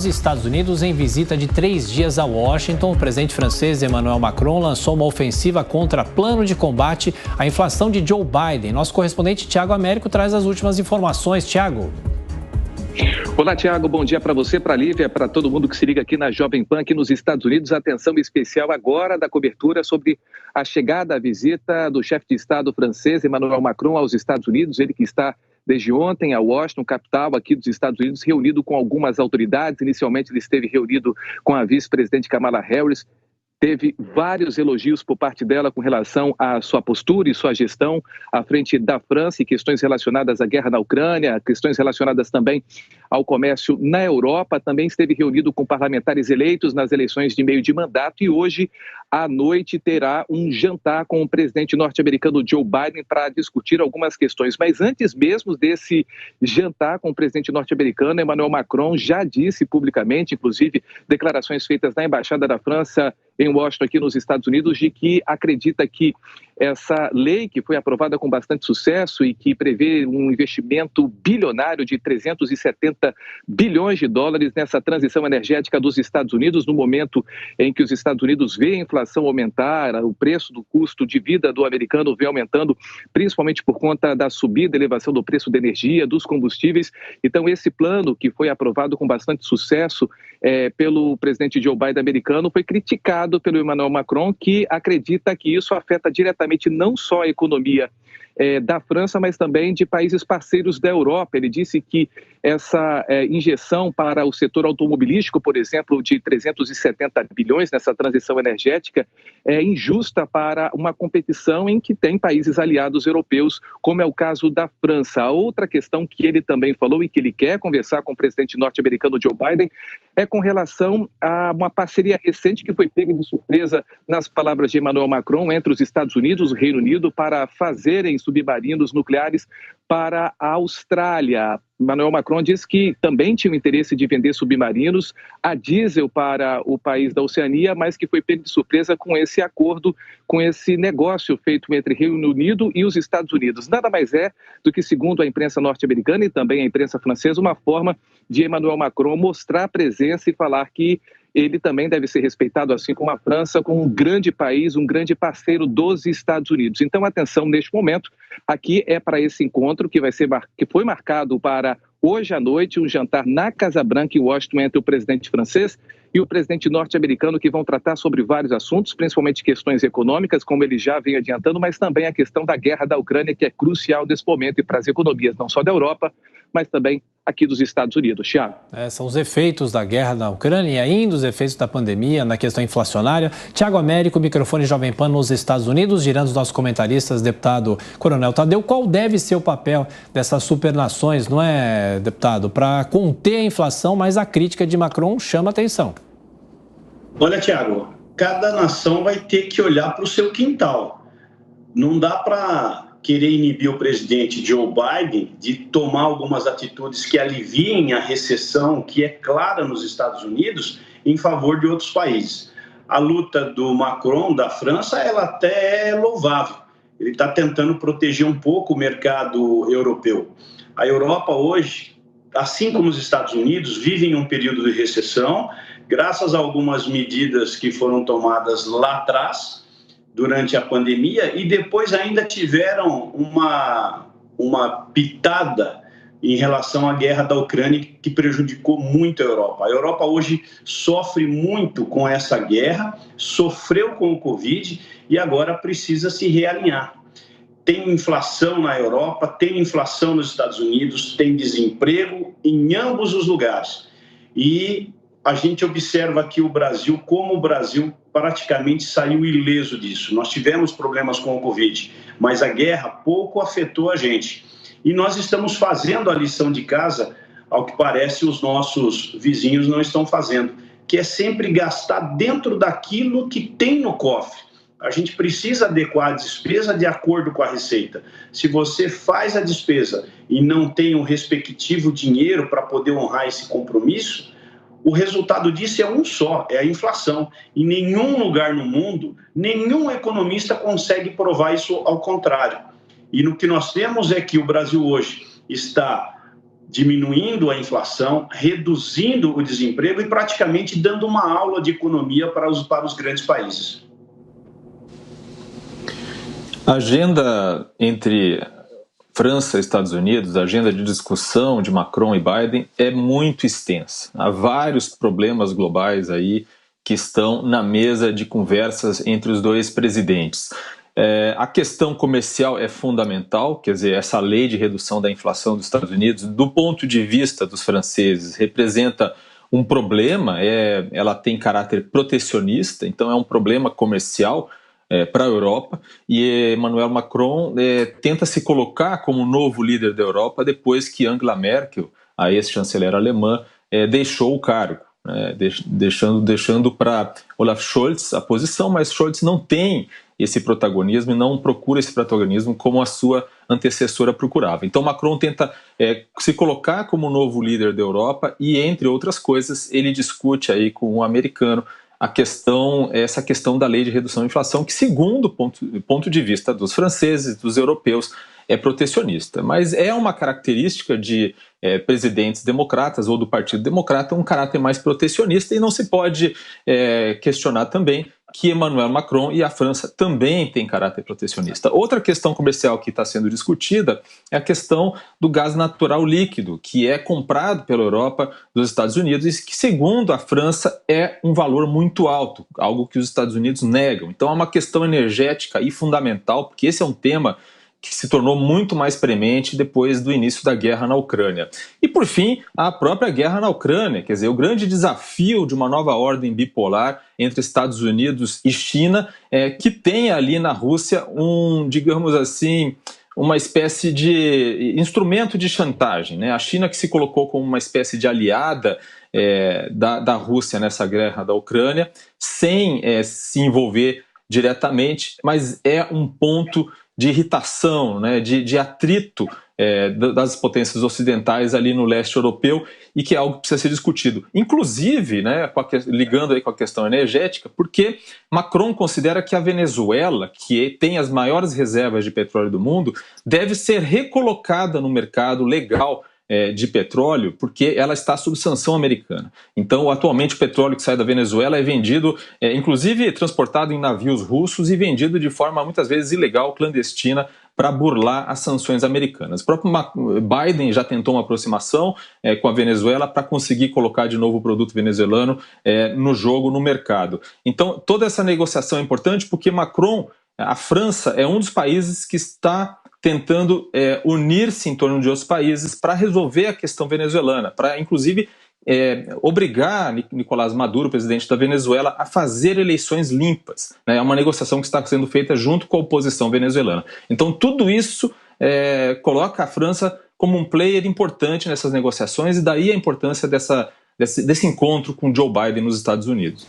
Os Estados Unidos, em visita de 3 dias a Washington, o presidente francês Emmanuel Macron lançou uma ofensiva contra plano de combate à inflação de Joe Biden. Nosso correspondente Tiago Américo traz as últimas informações. Tiago. Olá, Tiago. Bom dia para você, para a Lívia, para todo mundo que se liga aqui na Jovem Pan, aqui nos Estados Unidos. Atenção especial agora da cobertura sobre a chegada, a visita do chefe de Estado francês Emmanuel Macron aos Estados Unidos. Ele que está desde ontem a Washington, capital aqui dos Estados Unidos, reunido com algumas autoridades. Inicialmente ele esteve reunido com a vice-presidente Kamala Harris. Teve vários elogios por parte dela com relação à sua postura e sua gestão à frente da França e questões relacionadas à guerra na Ucrânia, questões relacionadas também ao comércio na Europa. Também esteve reunido com parlamentares eleitos nas eleições de meio de mandato e hoje à noite terá um jantar com o presidente norte-americano Joe Biden para discutir algumas questões. Mas antes mesmo desse jantar com o presidente norte-americano, Emmanuel Macron já disse publicamente, inclusive declarações feitas na Embaixada da França em Washington, aqui nos Estados Unidos, de que acredita que essa lei que foi aprovada com bastante sucesso e que prevê um investimento bilionário de 370 bilhões de dólares nessa transição energética dos Estados Unidos, no momento em que os Estados Unidos veem a inflação aumentar, o preço do custo de vida do americano vem aumentando, principalmente por conta da subida, elevação do preço da energia, dos combustíveis. Então, esse plano que foi aprovado com bastante sucesso pelo presidente Joe Biden americano foi criticado pelo Emmanuel Macron, que acredita que isso afeta diretamente não só a economia da França, mas também de países parceiros da Europa. Ele disse que essa injeção para o setor automobilístico, por exemplo, de 370 bilhões nessa transição energética, é injusta para uma competição em que tem países aliados europeus, como é o caso da França. A outra questão que ele também falou e que ele quer conversar com o presidente norte-americano Joe Biden é com relação a uma parceria recente que foi pega de surpresa, nas palavras de Emmanuel Macron, entre os Estados Unidos e o Reino Unido para fazerem submarinos nucleares para a Austrália. Emmanuel Macron disse que também tinha o interesse de vender submarinos a diesel para o país da Oceania, mas que foi pego de surpresa com esse acordo, com esse negócio feito entre Reino Unido e os Estados Unidos. Nada mais é do que, segundo a imprensa norte-americana e também a imprensa francesa, uma forma de Emmanuel Macron mostrar presença e falar que ele também deve ser respeitado, assim como a França, como um grande país, um grande parceiro dos Estados Unidos. Então, atenção neste momento, aqui é para esse encontro que foi marcado para hoje à noite, um jantar na Casa Branca em Washington entre o presidente francês e o presidente norte-americano, que vão tratar sobre vários assuntos, principalmente questões econômicas, como ele já vem adiantando, mas também a questão da guerra da Ucrânia, que é crucial nesse momento e para as economias não só da Europa, mas também aqui dos Estados Unidos. Thiago. São os efeitos da guerra na Ucrânia e ainda os efeitos da pandemia na questão inflacionária. Tiago Américo, microfone Jovem Pan nos Estados Unidos, girando os nossos comentaristas, deputado Coronel Tadeu. Qual deve ser o papel dessas supernações, não é, deputado, para conter a inflação, mas a crítica de Macron chama atenção? Olha, Tiago, cada nação vai ter que olhar para o seu quintal. Não dá para querer inibir o presidente Joe Biden de tomar algumas atitudes que aliviem a recessão que é clara nos Estados Unidos em favor de outros países. A luta do Macron, da França, ela até é louvável. Ele está tentando proteger um pouco o mercado europeu. A Europa hoje, assim como os Estados Unidos, vive em um período de recessão, graças a algumas medidas que foram tomadas lá atrás, durante a pandemia, e depois ainda tiveram uma pitada em relação à guerra da Ucrânia, que prejudicou muito a Europa. A Europa hoje sofre muito com essa guerra, sofreu com o Covid e agora precisa se realinhar. Tem inflação na Europa, tem inflação nos Estados Unidos, tem desemprego em ambos os lugares. E a gente observa aqui o Brasil, como o Brasil praticamente saiu ileso disso. Nós tivemos problemas com o Covid, mas a guerra pouco afetou a gente. E nós estamos fazendo a lição de casa, ao que parece os nossos vizinhos não estão fazendo, que é sempre gastar dentro daquilo que tem no cofre. A gente precisa adequar a despesa de acordo com a receita. Se você faz a despesa e não tem o respectivo dinheiro para poder honrar esse compromisso, o resultado disso é um só, é a inflação. Em nenhum lugar no mundo, nenhum economista consegue provar isso ao contrário. E no que nós temos é que o Brasil hoje está diminuindo a inflação, reduzindo o desemprego e praticamente dando uma aula de economia para os grandes países. A agenda entre França e Estados Unidos, a agenda de discussão de Macron e Biden é muito extensa. Há vários problemas globais aí que estão na mesa de conversas entre os dois presidentes. A questão comercial é fundamental, quer dizer, essa lei de redução da inflação dos Estados Unidos, do ponto de vista dos franceses, representa um problema, ela tem caráter protecionista, então é um problema comercial para a Europa, e Emmanuel Macron tenta se colocar como novo líder da Europa depois que Angela Merkel, a ex-chanceler alemã, deixou o cargo, deixando para Olaf Scholz a posição, mas Scholz não tem esse protagonismo e não procura esse protagonismo como a sua antecessora procurava. Então Macron tenta se colocar como novo líder da Europa e, entre outras coisas, ele discute aí com o americano essa questão da lei de redução da inflação, que, segundo o ponto de vista dos franceses, dos europeus, é protecionista. Mas é uma característica de presidentes democratas ou do Partido Democrata, um caráter mais protecionista, e não se pode questionar também que Emmanuel Macron e a França também têm caráter protecionista. Outra questão comercial que está sendo discutida é a questão do gás natural líquido, que é comprado pela Europa dos Estados Unidos e que, segundo a França, é um valor muito alto, algo que os Estados Unidos negam. Então é uma questão energética e fundamental, porque esse é um tema que se tornou muito mais premente depois do início da guerra na Ucrânia. E, por fim, a própria guerra na Ucrânia, quer dizer, o grande desafio de uma nova ordem bipolar entre Estados Unidos e China, que tem ali na Rússia digamos assim, uma espécie de instrumento de chantagem, né? A China, que se colocou como uma espécie de aliada da Rússia nessa guerra da Ucrânia, sem se envolver diretamente, mas é um ponto de irritação, né, de atrito das potências ocidentais ali no leste europeu, e que é algo que precisa ser discutido. Inclusive, né, ligando aí com a questão energética, porque Macron considera que a Venezuela, que tem as maiores reservas de petróleo do mundo, deve ser recolocada no mercado legal de petróleo, porque ela está sob sanção americana. Então, atualmente, o petróleo que sai da Venezuela é vendido, inclusive transportado em navios russos e vendido de forma muitas vezes ilegal, clandestina, para burlar as sanções americanas. O próprio Biden já tentou uma aproximação com a Venezuela para conseguir colocar de novo o produto venezuelano no jogo, no mercado. Então, toda essa negociação é importante porque Macron, a França, é um dos países que está tentando unir-se em torno de outros países para resolver a questão venezuelana, para, inclusive, obrigar Nicolás Maduro, presidente da Venezuela, a fazer eleições limpas. Né? É uma negociação que está sendo feita junto com a oposição venezuelana. Então, tudo isso coloca a França como um player importante nessas negociações, e daí a importância desse encontro com Joe Biden nos Estados Unidos.